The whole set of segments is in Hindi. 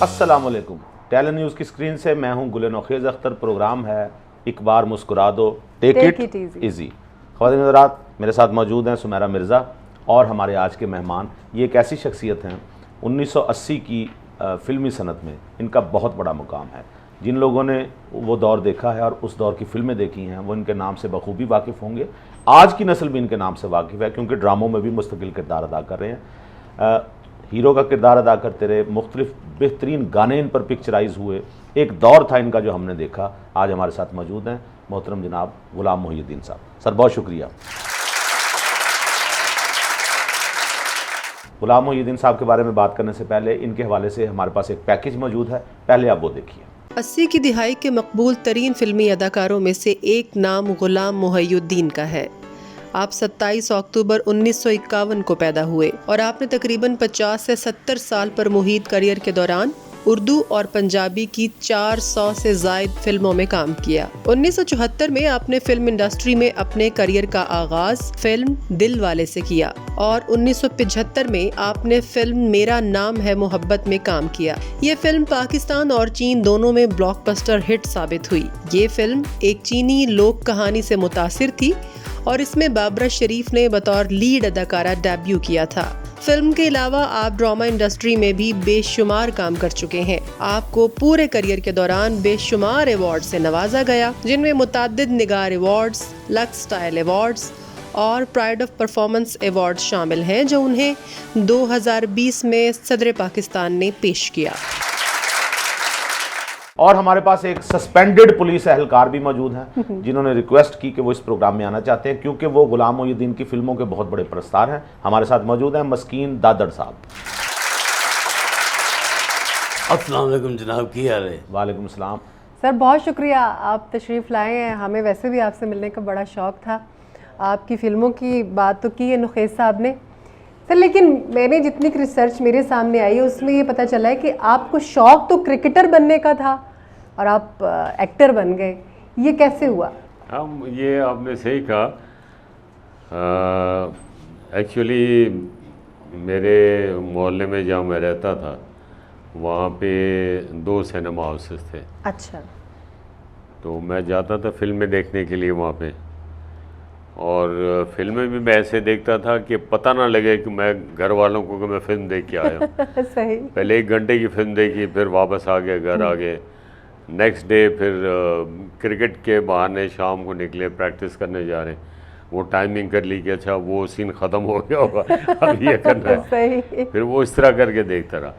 अस्सलाम वालेकुम। टैलेंट न्यूज़ की स्क्रीन से मैं हूं गुल नौखेज़ अख्तर। प्रोग्राम है एक बार मुस्कुरा दो, टेक इट इजी। ख़वातीन हज़रात, मेरे साथ मौजूद हैं सुमेरा मिर्ज़ा और हमारे आज के मेहमान। ये एक ऐसी शख्सियत हैं 1980 की फ़िल्मी सनत में इनका बहुत बड़ा मुकाम है। जिन लोगों ने वो दौर देखा है और उस दौर की फ़िल्में देखी हैं वो इनके नाम से बखूबी वाकिफ़ होंगे। आज की नस्ल भी इनके नाम से वाकिफ़ है क्योंकि ड्रामों में भी मुस्तकिल किरदार अदा कर रहे हैं। हीरो का किरदार अदा करते रहे, मुख्तलिफ बेहतरीन गाने इन पर पिक्चराइज हुए। एक दौर था इनका जो हमने देखा। आज हमारे साथ मौजूद हैं मोहतरम जनाब गुलाम मोहिउद्दीन साहब। सर बहुत शुक्रिया। गुलाम मोहिउद्दीन साहब के बारे में बात करने से पहले इनके हवाले से हमारे पास एक पैकेज मौजूद है, पहले आप वो देखिए। 80 की दिहाई के मकबूल तरीन फिल्मी अदाकारों में से एक नाम गुलाम मोहिउद्दीन का है। आप 27 अक्टूबर 1951 को पैदा हुए और आपने तकरीबन 50 से 70 साल पर मुहित करियर के दौरान उर्दू और पंजाबी की 400 से ज़ायद फिल्मों में काम किया। 1974 में आपने फिल्म इंडस्ट्री में अपने करियर का आगाज फिल्म दिल वाले से किया और 1975 में आपने फिल्म मेरा नाम है मोहब्बत में काम किया। ये फिल्म पाकिस्तान और चीन दोनों में ब्लॉकबस्टर हिट साबित हुई। ये फिल्म एक चीनी लोक कहानी से मुतासिर थी और इसमें बाबरा शरीफ ने बतौर लीड अदाकारा डेब्यू किया था। फिल्म के अलावा आप ड्रामा इंडस्ट्री में भी बेशुमार काम कर चुके हैं। आपको पूरे करियर के दौरान बेशुमार अवार्ड से नवाजा गया, जिनमें मुताद्दिद निगार अवार्ड्स, लक्स स्टाइल अवार्ड्स और प्राइड ऑफ परफॉर्मेंस अवार्ड शामिल हैं, जो उन्हें 2020 में सदर पाकिस्तान ने पेश किया। और हमारे पास एक सस्पेंडेड पुलिस एहलकार भी मौजूद हैं जिन्होंने रिक्वेस्ट की कि वो इस प्रोग्राम में आना चाहते हैं क्योंकि वो गुलाम मोहिउद्दीन की फिल्मों के बहुत बड़े प्रस्तार हैं। हमारे साथ मौजूद हैं मस्कीन दादड़ साहब। अस्सलाम वालेकुम जनाब, की हाल है? वालेकुम सलाम। सर बहुत शुक्रिया, आप तशरीफ़ लाए हैं। हमें वैसे भी आपसे मिलने का बड़ा शौक़ था। आपकी फ़िल्मों की बात तो की है नौखेज़ साहब ने सर, लेकिन मैंने जितनी रिसर्च मेरे सामने आई है उसमें ये पता चला है कि आपको शौक़ तो क्रिकेटर बनने का था और आप एक्टर बन गए। ये कैसे हुआ? हम ये आपने सही कहा। एक्चुअली मेरे मोहल्ले में जहाँ मैं रहता था वहाँ पे 2 सिनेमा हाउसेस थे। अच्छा। तो मैं जाता था फिल्में देखने के लिए वहाँ पे, और फिल्में भी मैं ऐसे देखता था कि पता ना लगे कि मैं घर वालों को कि मैं फ़िल्म देख के आया हूँ। सही। पहले 1 घंटे की फ़िल्म देखी, फिर वापस आ गए, घर आ गए। नेक्स्ट डे फिर क्रिकेट के बहाने शाम को निकले, प्रैक्टिस करने जा रहे हैं। वो टाइमिंग कर ली कि अच्छा वो सीन ख़त्म हो गया होगा, अब ये करना है। सही। फिर वो इस तरह करके देखता रहा।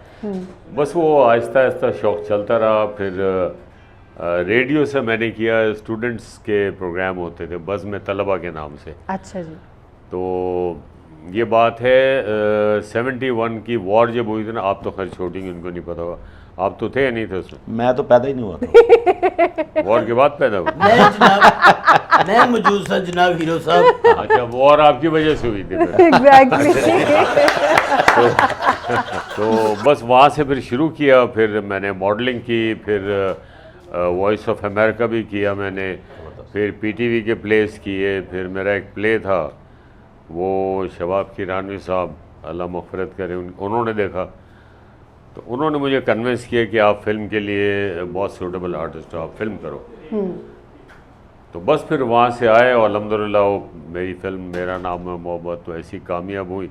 बस वो आहिस्ता आहिस्ता शौक़ चलता रहा। फिर रेडियो से मैंने किया, स्टूडेंट्स के प्रोग्राम होते थे बस में तलबा के नाम से। अच्छा जी। तो ये बात है 71 की वॉर जब हुई थी ना, आप तो खैर छोटी, उनको नहीं पता होगा, आप तो थे या नहीं थे उसमें? मैं तो पैदा ही नहीं हुआ था। वॉर के बाद पैदा हुआ? नहीं जनाब, मैं मौजूद था जनाब हीरो साहब। अच्छा, वॉर आपकी वजह से हुई थी फिर। एग्जैक्टली। तो बस वहाँ से फिर शुरू किया। फिर मैंने मॉडलिंग की, फिर वॉइस ऑफ अमेरिका भी किया मैंने, फिर पीटीवी के प्लेस किए। फिर मेरा एक प्ले था, वो शबाब किरानवी साहब अल्लाह मग़फ़िरत करे, उन्होंने देखा तो उन्होंने मुझे कन्विंस किया कि आप फिल्म के लिए बहुत सूटेबल आर्टिस्ट हो, आप फिल्म करो। तो बस फिर वहाँ से आए और अल्हम्दुलिल्लाह वो मेरी फिल्म मेरा नाम है मोहब्बत तो ऐसी कामयाब हुई।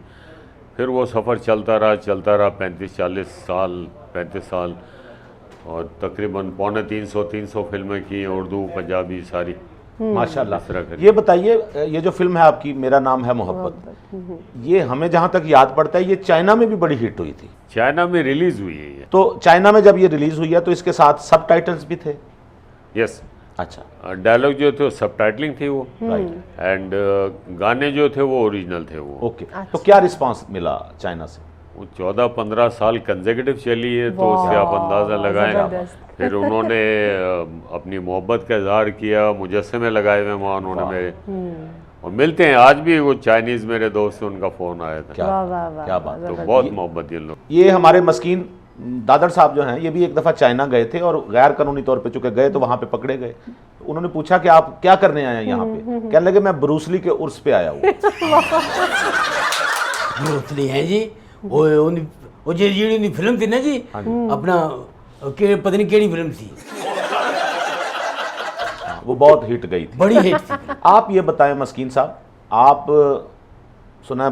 फिर वो सफ़र चलता रहा 35-40 साल, 35 साल, और तकरीबन 250-300 फिल्में की, उर्दू पंजाबी सारी माशाल्लाह। ये बताइए, ये जो फिल्म है आपकी मेरा नाम है मोहब्बत, ये हमें जहाँ तक याद पड़ता है ये चाइना में भी बड़ी हिट हुई थी। चाइना में रिलीज़ हुई है ये। तो चाइना में जब ये रिलीज़ हुई है तो इसके साथ सबटाइटल्स भी थे? यस। अच्छा। डायलॉग जो थे सबटाइटलिंग थी वो, राइट, एंड गाने जो थे वो ओरिजिनल थे वो। ओके। तो क्या रिस्पांस मिला चाइना से? वो 14-15 साल कंसेक्यूटिव चली है, तो उससे आप अंदाज़ा लगाएं। फिर उन्होंने अपनी मोहब्बत का इजहार किया, मुजस्समे लगाए हुए वहाँ उन्होंने मेरे, और मिलते हैं आज भी। वो चाइनीज़ मेरे दोस्त से उनका फ़ोन आया था। क्या बात। तो बहुत मोहब्बत ये लोग। ये हमारे मस्कीन दादड़ साहब जो हैं ये भी एक दफ़ा चाइना गए थे और गैर कानूनी तौर पे चुके गए तो वहाँ पे पकड़े गए। उन्होंने पूछा कि आप क्या करने आए हैं यहाँ पे? कहने लगे मैं ब्रूसली के उर्स पे आया हूँ। ब्रूसली हैं जी, वो ਉਹ ਜਿਹੜੀ ਉਹਦੀ ਫਿਲਮ ਸੀ ਨਾ ਜੀ ਆਪਣਾ ਕਿ ਪਤਾ ਨਹੀਂ ਕਿਹੜੀ ਫਿल्म थी, वो बहुत हिट गई थी। बड़ी हिट थी। आप ये बताएं मस्कीन साहब, आप सुना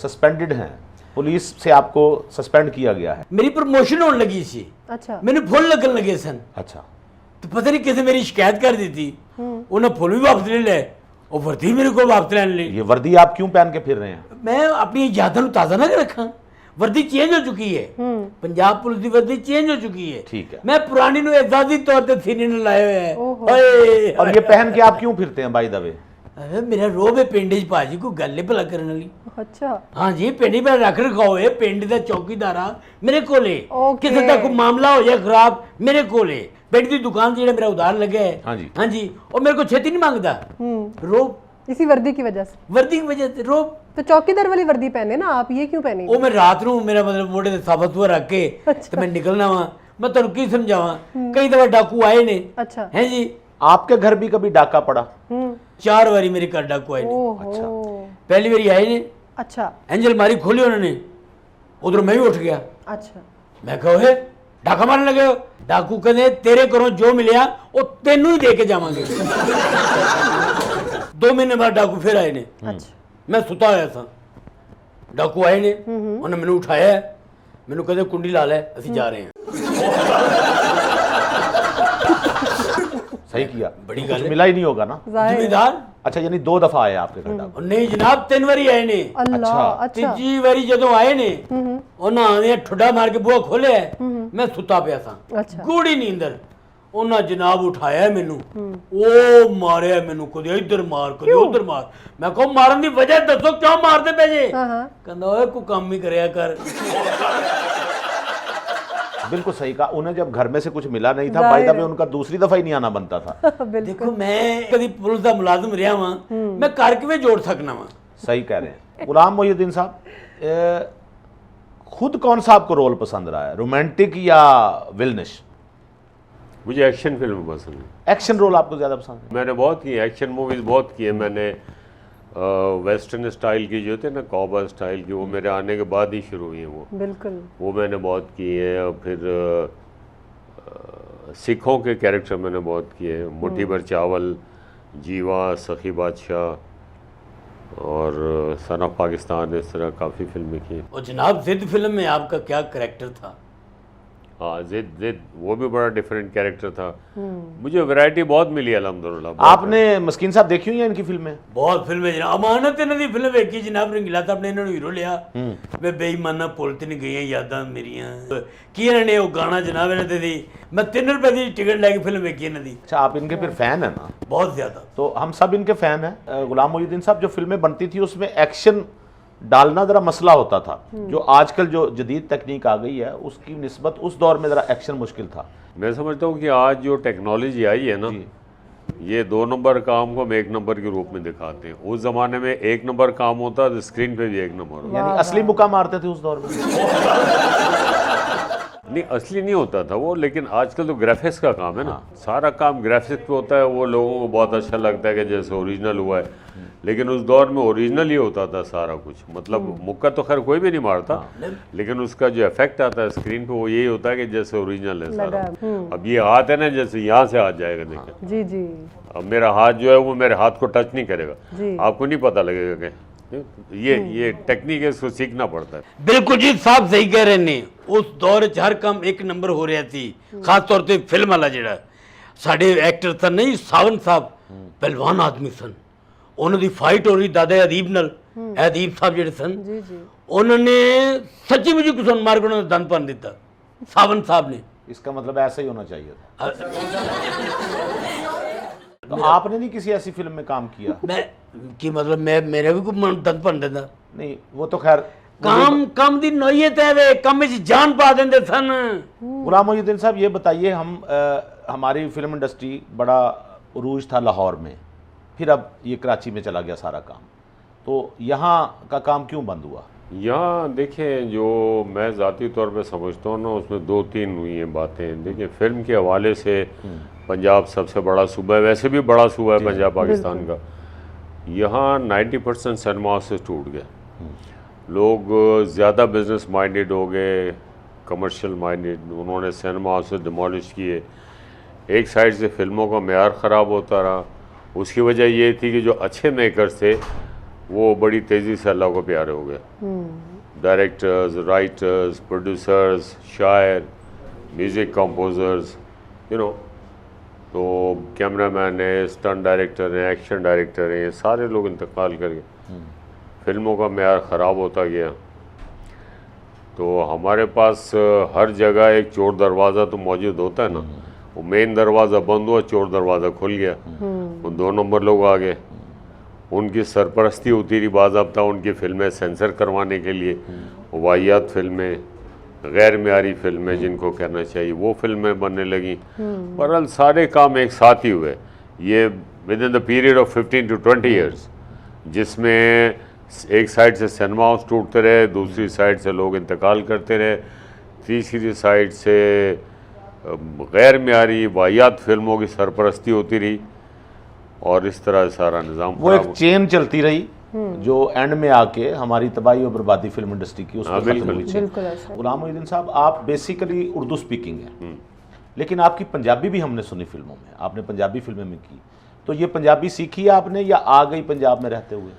सस्पेंडेड हैं, पुलिस से आपको सस्पेंड किया गया है। मेरी प्रमोशन होने लगी सी, अच्छा मैंने फुल लगन लगे सन, अच्छा, तो पता नहीं किसी मेरी शिकायत कर दी थी, उन्हें फुल भी वापस ले ले और वर्दी मेरे को वापस लेने ली। ये वर्दी आप क्यों पहन के फिर रहे हैं? मैं अपनी यादों को ताज़ा ना रखा, वर्दी चेंज हो चुकी है, पंजाब पुलिस की वर्दी चेंज हो चुकी है। ठीक है। मैं पुरानी नु एजाजी तौर पे सीने ने लाए हुए हैं। ओहो। ओए, और ये पहन के आप क्यों फिरते हैं बाय द वे? अरे मेरा रोब है पिंड च भाजी को गल भला करने वाली। अच्छा हाँ जी, पिंड में रख रखाओ है, पिंड का चौकीदार मेरे कोले, ओके। किसी का कोई मामला हो जाए खराब मेरे कोले, पिंड की दुकान से मेरा उधार लगे है। हाँ जी। हाँ जी, और मेरे को छेती नहीं मांगता, रोब इसी वर्दी की वजह से। वर्दी की वजह से रोब। तो चौकीदार वाली वर्दी पहने ना आप, ये क्यों पहने? ਉਹ ਮੈਂ ਰਾਤ ਨੂੰ ਮੇਰਾ ਮਤਲਬ ਮੋਢੇ ਤੇ ਸਾਬਤ ਹੁਆ ਰੱਖ ਕੇ ਤੇ ਮੈਂ ਨਿਕਲਣਾ ਵਾ। ਮੈਂ ਤੁਹਾਨੂੰ ਕੀ ਸਮਝਾਵਾਂ, ਕਈ ਦਫਾ ਡਾਕੂ ਆਏ ਨੇ। अच्छा ਹੈ ਜੀ, आपके घर भी कभी डाका पड़ा? 4 ਵਾਰੀ ਮੇਰੇ ਘਰ ਡਾਕੂ ਆਏ ਨੇ। ओहो ਪਹਿਲੀ ਵਾਰੀ ਆਏ ਨੇ, अच्छा एंजल मारी खोली उन्होंने, उधर मैं भी उठ गया। अच्छा मैं कहा ओए डाका मारने लगे हो? डाकू कहते तेरे घरों जो मिलिया वो तेनू ही दे के जावांगे। 2 महीने बाद डाकू फिर आए ने। अच्छा मैं सुता होया था, डाकू आए ने, उन्हें मैंने उठाया, मैंने कहते कुंडी ला ले ਅਸੀਂ जा रहे हैं। सही किया, बड़ी कुछ गल है। मिला ही नहीं होगा ना? जाहिर जिम्मेदार अच्छा, यानी 2 दफा आए आपके घर डाका? नहीं जनाब 3 वारी आए ने। अल्लाह अच्छा। अच्छा ਤੀਜੀ ਵਾਰੀ ਜਦੋਂ ਆਏ ਨੇ ਉਹਨਾਂ ਆਂਦੇ ਠੁੱਡਾ ਮਾਰ ਕੇ ਬੂਹਾ ਖੋਲਿਆ, ਮੈਂ ਸੁੱਤਾ ਪਿਆ ਸਾਂ, अच्छा ਗੂੜੀ ਨੀਂਦਰ। ਉਹਨਾਂ ਜਨਾਬ ਉਠਾਇਆ ਮੈਨੂੰ, ਉਹ ਮਾਰਿਆ ਮੈਨੂੰ, ਕਦੇ ਇੱਧਰ ਮਾਰ ਕਦੇ ਉੱਧਰ ਮਾਰ। ਮੈਂ ਕਹਾਂ ਮਾਰਨ ਦੀ ਵਜ੍ਹਾ ਦੱਸੋ, ਕਿਉਂ ਮਾਰਦੇ ਪਏ ਜੇ? हाँ हाँ ਕਹਿੰਦਾ ਓਏ ਕੋਈ ਕੰਮ ਹੀ ਕਰਿਆ ਕਰ। बिल्कुल सही कहा, उन्हें जब घर में से कुछ मिला नहीं था, बाय द वे उनका दूसरी दफा ही नहीं आना बनता था। बिल्कुल ਦੇਖੋ ਮੈਂ ਕਦੀ ਪੁਲਿਸ ਦਾ ਮੁਲਾਜ਼ਮ ਰਿਹਾ ਵਾਂ, ਮੈਂ ਘਰ ਕਿਵੇਂ ਜੋੜ ਸਕਣਾ ਵਾਂ? सही कह रहे हैं। गुलाम मोहिउद्दीन साहब, खुद कौन सा आपको रोल पसंद रहा है, रोमांटिक या विलनिश? मुझे एक्शन फिल्म पसंद है। एक्शन रोल आपको ज्यादा पसंद है? मैंने बहुत की एक्शन मूवीज़ बहुत की है मैंने। वेस्टर्न स्टाइल की जो थे ना, कॉबा स्टाइल की, वो मेरे आने के बाद ही शुरू हुई हैं बिल्कुल वो मैंने बहुत की है। और फिर सिखों के कैरेक्टर मैंने बहुत किए हैं, मुट्ठी भर चावल, जीवा, सखी बादशाह और सन ऑफ पाकिस्तान, इस तरह काफ़ी फिल्में की हैं। और जनाब जिद फिल्म में आपका क्या करैक्टर था? हाँ, जिद जिद वो भी बड़ा डिफरेंट कैरेक्टर था। मुझे वैरायटी बहुत मिली अल्हम्दुलिल्लाह। आपने मस्कीन साहब देखी हुई है इनकी फिल्में? बहुत फिल्में जनाब, अमानत इन्हों की फिल्म वेखी जनाब, रंगीला साहब ने इन्होंने हीरो लिया, मैं बेईमाना पुल ते नहीं गई यादां मेरियां की इन्होंने वो गाना जनाब इन्हों दे दी, मैं 3 रुपए की टिकट लैके फिल्म वेखी इन्हों दी। अच्छा, आप इनके फिर फैन है ना? बहुत ज्यादा। तो हम सब इनके फैन हैं। गुलाम मोहिउद्दीन साहब, जो फिल्में बनती थी उसमें एक्शन डालना ज़रा मसला होता था, जो आजकल जो जदीद तकनीक आ गई है उसकी निस्बत उस दौर में ज़रा एक्शन मुश्किल था। मैं समझता हूँ कि आज जो टेक्नोलॉजी आई है ना, ये 2 नंबर काम को हम 1 नंबर के रूप में दिखाते हैं। उस ज़माने में 1 नंबर काम होता तो स्क्रीन पे भी 1 नंबर होता। यानी असली मुक्का मारते थे उस दौर में? नहीं, असली नहीं होता था वो, लेकिन आजकल तो ग्राफिक्स का काम है ना, सारा काम ग्राफिक्स पे होता है। वो लोगों को बहुत अच्छा लगता है कि जैसे ओरिजिनल हुआ है, लेकिन उस दौर में ओरिजिनल ही होता था सारा कुछ। मतलब मुक्का तो खैर कोई भी नहीं मारता, लेकिन उसका जो इफेक्ट आता है स्क्रीन पे वो यही होता है कि जैसे ओरिजिनल है सारा। अब ये हाथ है ना, जैसे यहाँ से हाथ जाएगा, देखें जी जी अब मेरा हाथ जो है वो मेरे हाथ को टच नहीं करेगा, जी। आपको नहीं पता लगेगा कि ये टेक्निक है, इसको सीखना पड़ता है। बिल्कुल जी, साहब सही कह रहे ने। उस दौर च हर काम 1 नंबर हो रहा थी, खास तौर पे फिल्म वाला जिहड़ा साडे एक्टर सन नहीं, सावन साहब पहलवान आदमी सन, उन्होंने फाइट हो रही दादा अदीब नाल, अदीब साहब जिहड़े सन, जी जी उन्होंने सच्ची मुझे कुछ मार के उन्होंने दंद भन दिता, सावन साहब ने। इसका मतलब ऐसा ही होना चाहिए था। तो आपने नहीं किसी ऐसी फिल्म में काम किया? मैं की मतलब मैं मेरे भी कोई दंद भन देता नहीं, वो तो खैर काम दी नोयत है वे, काम में जान पा देंगे सन। गुलाम मोहिउद्दीन साहब, ये बताइए, हमारी फिल्म इंडस्ट्री बड़ा उरूज था लाहौर में, फिर अब ये कराची में चला गया सारा काम, तो यहाँ का काम क्यों बंद हुआ? यहाँ देखें, जो मैं ज़ाती तौर पे समझता हूँ ना, उसमें 2-3 हुई हैं बातें। देखिए, फिल्म के हवाले से पंजाब सबसे बड़ा सूबा है, वैसे भी बड़ा सूबा है पंजाब पाकिस्तान का। यहाँ 90% सिनेमा से टूट गया। लोग ज़्यादा बिजनेस माइंडेड हो गए, कमर्शियल माइंडेड, उन्होंने सिनेमा हाउस डिमोलिश किए। एक साइड से फिल्मों का मेयार ख़राब होता रहा। उसकी वजह ये थी कि जो अच्छे मेकर्स थे वो बड़ी तेज़ी से अल्लाह को प्यारे हो गए। डायरेक्टर्स, राइटर्स, प्रोड्यूसर्स, शायर, म्यूज़िक कंपोजर्स, यू नो, तो कैमरामैन है, स्टंट डायरेक्टर हैं, एक्शन डायरेक्टर हैं, ये सारे लोग इंतकाल कर गए। फिल्मों का मेयार ख़राब होता गया। तो हमारे पास हर जगह एक चोर दरवाज़ा तो मौजूद होता है ना, वो मेन दरवाज़ा बंद हुआ, चोर दरवाज़ा खुल गया, वो 2 नंबर लोग आ गए। उनकी सरपरस्ती होती रही बाज़ाब्ता उनकी फिल्में सेंसर करवाने के लिए, वाहियात फिल्में, गैर मेयारी फिल्में जिनको कहना चाहिए, वो फिल्में बनने लगी। बहरहाल सारे काम एक साथ ही हुए, ये with in the period of 15 to 20 years, जिसमें एक साइड से सिनेमा हाउस टूटते रहे, दूसरी साइड से लोग इंतकाल करते रहे, तीसरी साइड से गैर मेयारी वाहियात फिल्मों की सरपरस्ती होती रही, और इस तरह सारा निज़ाम वो एक चेन चलती रही जो एंड में आके हमारी तबाही और बर्बादी फिल्म इंडस्ट्री की उसमें खत्म हुई चेन। गुलाम मोहिउद्दीन साहब, आप बेसिकली उर्दू स्पीकिंग हैं, लेकिन आपकी पंजाबी भी हमने सुनी फिल्मों में, आपने पंजाबी फिल्में में की, तो ये पंजाबी सीखी है आपने या आ गई पंजाब में रहते हुए?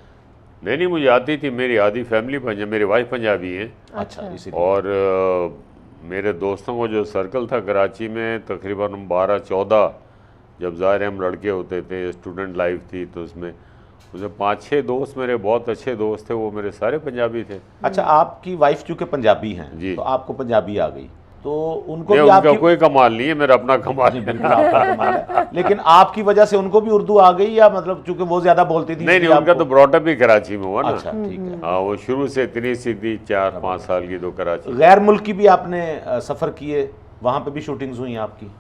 नहीं, मुझे आती थी, मेरी आधी फैमिली पंजाबी, मेरी वाइफ पंजाबी है। अच्छा, इसीलिए। और मेरे दोस्तों को जो सर्कल था कराची में, तकरीबन 12-14, जब ज़ाहिर हम लड़के होते थे, स्टूडेंट लाइफ थी, तो उसमें 5-6 दोस्त मेरे बहुत अच्छे दोस्त थे, वो मेरे सारे पंजाबी थे। अच्छा, आपकी वाइफ चूँकि पंजाबी हैं जी, तो आपको पंजाबी आ गई, तो उनको नहीं, भी उनका आपकी कोई कमाल नहीं है, मेरा अपना कमाल है। बिल्कुल आपका कमाल है, लेकिन आपकी वजह से उनको भी उर्दू आ गई, या मतलब चूंकि वो ज्यादा बोलती थी? नहीं, उनका तो ब्रॉटअप ही कराची में हुआ ना। अच्छा, ठीक है। हाँ, वो शुरू से इतनी सीधी 4-5 साल की तो कराची। गैर मुल्क की भी आपने सफ़र किए, वहाँ पे भी शूटिंग्स हुई आपकी?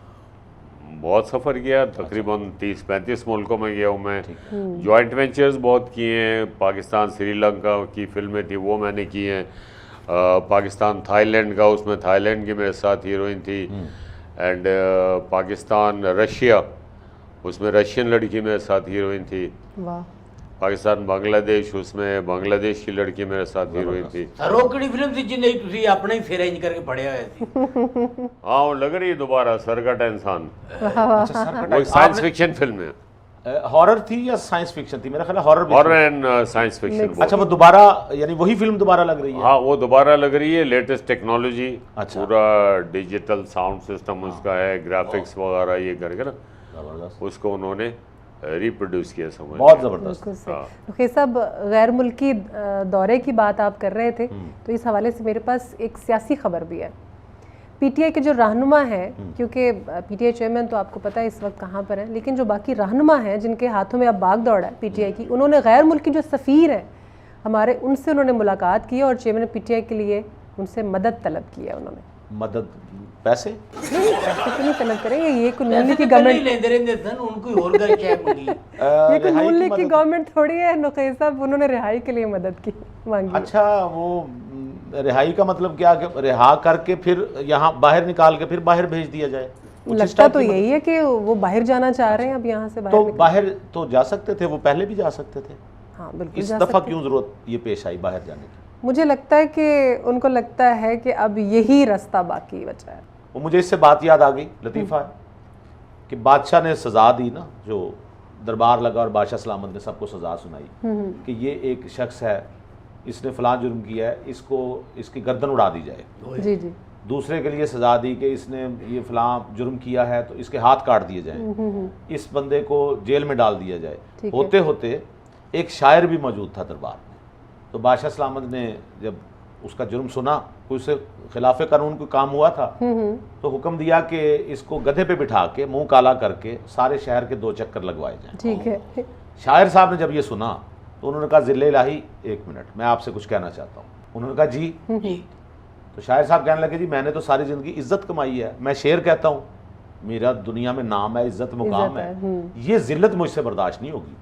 बहुत सफ़र किया, तकरीबन 30-35 मुल्कों में गया हूँ मैं। जॉइंट वेंचर्स बहुत किए हैं, पाकिस्तान श्रीलंका की फिल्में थी वो मैंने की हैं, पाकिस्तान थाईलैंड का, उसमें थाईलैंड की मेरे साथ हीरोइन थी, एंड पाकिस्तान रशिया, उसमें रशियन लड़की मेरे साथ हीरोइन थी। वाह। पाकिस्तान बांग्लादेश, उसमें बांग्लादेश की लड़की मेरे साथ हीरोइन थी। रोकड़ी फिल्म थी जिन्हें तुसी अपना ही फेरा इंज करके पढ़िया हुआ थी। हाँ, वो लग रही है दोबारा सरकट इंसान, अच्छा, वो एक साइंस फिक्शन फिल्म है। हॉरर थी या साइंस फिक्शन थी? मेरा ख्याल है horror horror and science fiction. अच्छा, वो दोबारा, यानी वही फिल्म दोबारा लग रही है? हाँ, वो दोबारा लग रही है, लेटेस्ट टेक्नोलॉजी, अच्छा। पूरा डिजिटल साउंड सिस्टम उसका है, ग्राफिक्स वगैरह ये करके ना जबरदस्त, उसको उन्होंने रिप्रोड्यूस किया, समझ। बहुत ज़बरदस्त। ओके साहब, गैर मुल्की दौरे की बात आप कर रहे थे, तो इस हवाले से मेरे पास एक सियासी खबर भी है। पीटीआई के जो रहनुमा हैं, क्योंकि पीटीआई चेयरमैन तो आपको पता है इस वक्त कहाँ पर है, लेकिन जो बाकी रहनुमा हैं जिनके हाथों में अब भाग दौड़ है पीटीआई की, उन्होंने गैर मुल्की जो सफ़ीर है हमारे, उनसे उन्होंने मुलाकात की और चेयरमैन पीटीआई के लिए उनसे मदद तलब की है। उन्होंने मदद, पैसे नहीं, पैसे तो नहीं तलब करेंगे, ये कोई नून लीग की नहीं गवर्नमेंट, लेंदे रहंदे सन, उनको और गल क्या मंगी। ये कोई नून लीग की गवर्नमेंट थोड़ी है। नुकैस साहब, उन्होंने रिहाई के लिए मदद की मांगी। अच्छा, वो रिहाई का मतलब क्या, कि रिहा करके फिर यहाँ बाहर निकाल के फिर बाहर भेज दिया जाए? लगता तो यही है कि वो बाहर जाना चाह रहे हैं, अब यहाँ से तो बाहर तो जा सकते थे, वो पहले भी जा सकते थे। हाँ बिल्कुल, इस दफ़ा क्यों ज़रूरत ये पेश आई बाहर जाने की? मुझे लगता है कि उनको लगता है कि अब यही रास्ता बाकी बचा है। वो मुझे इससे बात याद आ गई, लतीफ़ा है कि बादशाह ने सज़ा दी ना, जो दरबार लगा और बादशाह सलामत ने सबको सज़ा सुनाई कि ये एक शख्स है, इसने फ़लाँ जुर्म किया है, इसको इसकी गर्दन उड़ा दी जाए। जी जी। दूसरे के लिए सज़ा दी कि इसने ये फ़लाँ जुर्म किया है तो इसके हाथ काट दिए जाएँ, इस बंदे को जेल में डाल दिया जाए। होते होते एक शायर भी मौजूद था दरबार में, तो बादशाह सलामत ने जब उसका जुर्म सुना, कोई उससे खिलाफ कानून कोई काम हुआ था, तो हुक्म दिया कि इसको गधे पे बिठा के मुंह काला करके सारे शहर के 2 चक्कर लगवाए जाएं। ठीक है। शायर साहब ने जब ये सुना तो उन्होंने कहा, ज़िल्ले इलाही 1 मिनट, मैं आपसे कुछ कहना चाहता हूँ। उन्होंने कहा जी। तो शायर साहब कहने लगे, जी मैंने तो सारी ज़िंदगी इज्जत कमाई है, मैं शेर कहता हूँ, मेरा दुनिया में नाम है, इज्जत मुकाम है, ये ज़िल्लत मुझसे बर्दाश्त नहीं होगी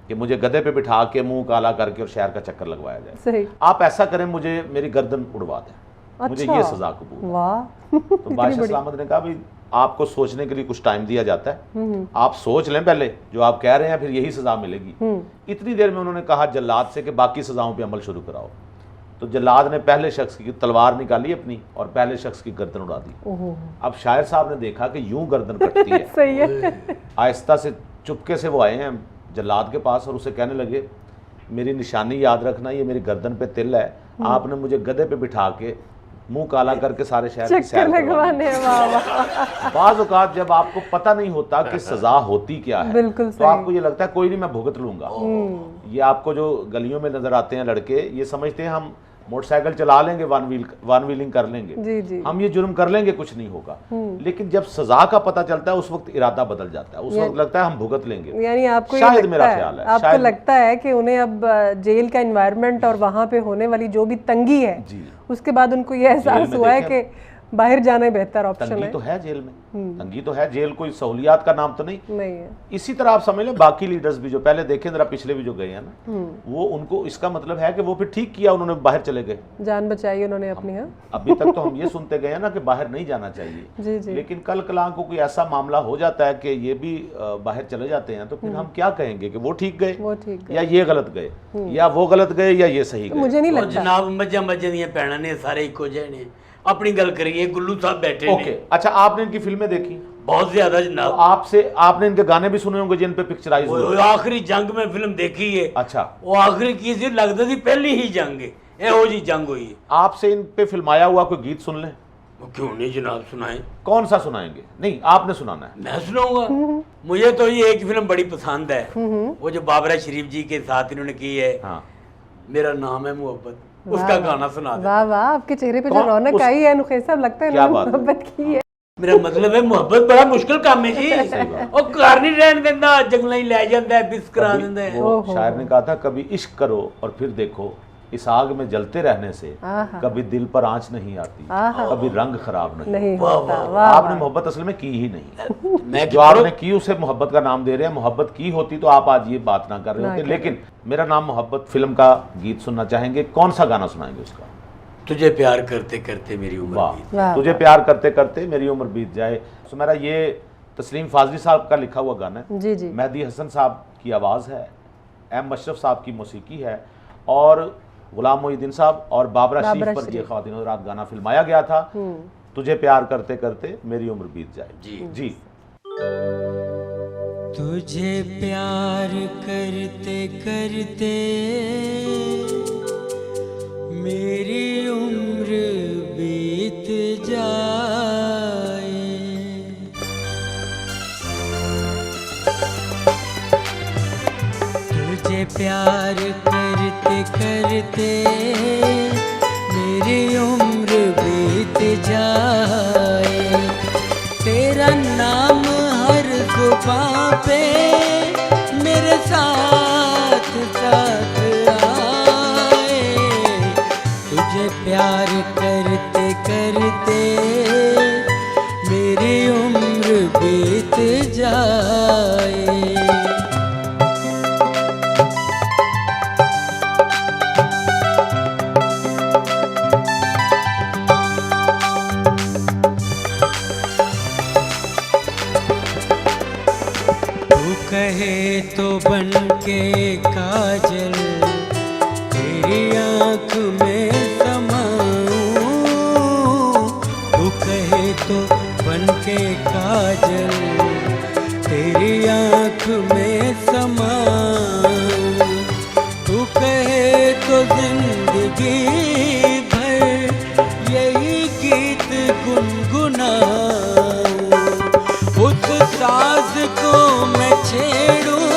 कि मुझे गधे पे बिठा के मुंह काला करके और शहर का चक्कर लगवाया जाए। सही। आप ऐसा करें, मुझे मेरी गर्दन उड़वा दें। अच्छा। मुझे ये सजा कबूल है। वाह। तो बादशाह सलामत ने कहा, भाई आपको सोचने के लिए कुछ टाइम दिया जाता है, आप सोच लें पहले जो आप कह रहे हैं, फिर यही सजा मिलेगी। इतनी देर में उन्होंने कहा जल्लाद से कि बाकी सजाओं पे अमल शुरू कराओ। तो जल्लाद ने पहले शख्स की तलवार निकाली अपनी और पहले शख्स की गर्दन उड़ा दी। अब शायर साहब ने देखा कि यूं गर्दन कटती है। सही है। आहिस्ता से चुपके से वो आए हैं जल्लाद के पास और उसे कहने लगे, मेरी निशानी याद रखना, ये मेरी गर्दन पे तिल है, आपने मुझे गधे पे बिठा के मुंह काला करके सारे शहर की चक्कर सैर करवानी लगवाने, है। वाह वाह। बाज़ औक़ात जब आपको पता नहीं होता कि सज़ा होती क्या है, बिल्कुल तो आपको ये लगता है कोई नहीं, मैं भुगत लूंगा। ये आपको जो गलियों में नजर आते हैं लड़के, ये समझते हैं हम मोटरसाइकिल चला लेंगे, वन व्हीलिंग कर लेंगे, जी जी। हम ये जुर्म कर लेंगे, कुछ नहीं होगा। लेकिन जब सजा का पता चलता है उस वक्त इरादा बदल जाता है, उस वक्त लगता है हम भुगत लेंगे। यानी आपको ये शायद लगता मेरा है, ख्याल है, आपको शायद लगता है कि उन्हें अब जेल का एनवायरनमेंट और वहाँ पे होने वाली जो भी तंगी है, जी। उसके बाद उनको ये एहसास में हुआ है देखें, कि बाहर जाना ही बेहतर ऑप्शन तंगी है। तो है जेल में, तंगी तो है, जेल कोई सहूलियात का नाम तो नहीं। नहीं है। इसी तरह आप समझ लें बाकी लीडर्स भी जो पहले देखें जरा, पिछले भी जो गए हैं ना, वो उनको इसका मतलब है कि वो फिर ठीक किया, उन्होंने बाहर चले गए। जान बचाई उन्होंने अपनी। हाँ अभी तक तो हम ये सुनते गए हैं ना कि बाहर नहीं जाना चाहिए, जी जी। लेकिन कल कलां को कोई ऐसा मामला हो जाता है कि ये भी बाहर चले जाते हैं, तो फिर हम क्या कहेंगे कि वो ठीक गए, वो ठीक है। या ये गलत गए, या वो गलत गए, या ये सही तो गए। मुझे नहीं ਉਹ लगता। ਜਨਾਬ ਮੱਝਾਂ ਮੱਝਾਂ ਦੀਆਂ ਭੈਣਾਂ ਨੇ, ਸਾਰੇ ਇੱਕੋ ਜਿਹੇ ਨੇ। ਆਪਣੀ ਗੱਲ ਕਰੀਏ, ਗੁੱਲੂ ਸਾਹਿਬ बैठे ओके, ने, अच्छा आपने इनकी फिल्में देखी, बहुत ज्यादा तो जनाब। आपसे आपने इनके गाने भी सुने होंगे जिन पे पिक्चराइज वो हुए। आखिरी जंग में फिल्म देखी है। अच्छा, वो आखिरी की सी लगता थी पहली ही जंग है, ਇਹੋ जी जंग हुई है। आपसे इन पे फिल्माया हुआ कोई गीत सुन लें, वो क्यों नहीं जनाब सुनाए? कौन सा सुनाएंगे? नहीं, आपने सुनाना है। मैं सुनाऊंगा। मुझे तो ये एक फिल्म बड़ी पसंद है, वो जो बाबरा शरीफ जी के साथ इन्होंने की है, हाँ, मेरा नाम है मोहब्बत, उसका गाना सुना दे। वाह वाह, आपके चेहरे पे जो कौन- रौनक उस- आई है नुखैर साहब, लगता है क्या इन्होंने बात है? मोहब्बत की है। मेरा मतलब है मोहब्बत बड़ा मुश्किल काम है जी। ਉਹ ਘਰ ਨਹੀਂ ਰਹਿਣ ਦਿੰਦਾ, ਜੰਗਲਾਂ ਹੀ ਲੈ ਜਾਂਦਾ ਹੈ, ਬਿਸ ਕਰਾ ਦਿੰਦਾ है। वो शायर ने कहा था, कभी इश्क करो और फिर देखो, इस आग में जलते रहने से आहा। कभी दिल पर आंच नहीं आती, आहा। कभी रंग खराब नहीं। नहीं होता। वाह आपने मोहब्बत असल में की ही नहीं, मैं जो आपने की उसे मोहब्बत का नाम दे रहे हैं। मोहब्बत की होती तो आप आज ये बात ना कर रहे ना होते। कर लेकिन मेरा नाम मोहब्बत फिल्म का गीत सुनना चाहेंगे, कौन सा गाना सुनाएंगे उसका? तुझे प्यार करते करते मेरी उम्र वाह, बीत। वाह। तुझे प्यार करते करते मेरी उम्र बीत जाए। तो मेरा ये तस्लीम फाजली साहब का लिखा हुआ गाना है, जी जी। मेहदी हसन साहब की आवाज़ है, एम अशरफ साहब की मौसीकी है, और गुलाम मोहिउद्दीन साहब और बाबरा शरीफ पर ये ख्वातीन और रात गाना फिल्माया गया था। तुझे प्यार करते करते मेरी उम्र बीत जाए। जी। जी। तुझे प्यार करते करते मेरी उम्र बीत जाए, तुझे प्यार करते करते मेरी उम्र बीत जाए, तेरा नाम हर जुबां पे मेरे साथ साथ आए, तुझे प्यार करते करते मेरी उम्र बीत जाए। तू कहे तो बन के काजल तेरी आँख में समाऊं, तू कहे तो बन के काजल तेरी आँख में समाऊं, तू कहे तो जिंदगी भर यही गीत गुनगुनाऊं, उस साज को मैं छेड़ूं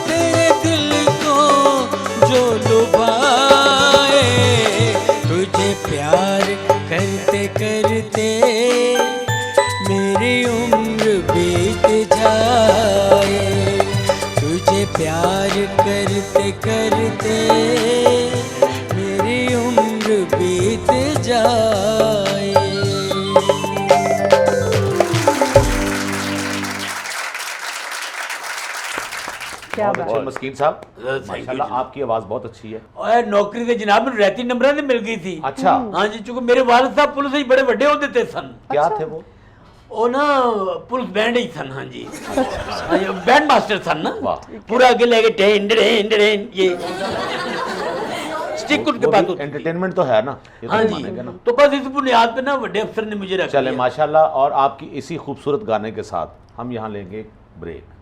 तेरे दिल को जो लुभाए, तुझे प्यार करते करते मेरी उम्र बीत जाए, तुझे प्यार करते करते मेरी उम्र बीत जाए। क्या बहुत बात। अच्छे मस्कीन साहब, Thank you माशाल्लाह जी। आपकी आवाज़ बहुत अच्छी है। और नौकरी से जनाब मैनूं रैती नंबरां ते मिल गई थी। अच्छा, हाँ जी, चूंकि मेरे वालिद साहब पुलिस में बड़े ਵੱਡੇ होते थे सन। क्या थे वो? वो ना पुलिस बैंड ही सन। हाँ जी, हाँ जी, बैंड मास्टर सन ना। वाह। पूरा आगे लेके टेन टेन टेन ये लॉजिक उनके पास होती थी। एंटरटेनमेंट तो है ना, ये तो हाँ मानेंगे ना। जी, तो बस इस बुनियाद पे ना बड़े अफसर ने मुझे रख चले लिया। माशाल्लाह, और आपकी इसी खूबसूरत गाने के साथ हम यहाँ लेंगे ब्रेक।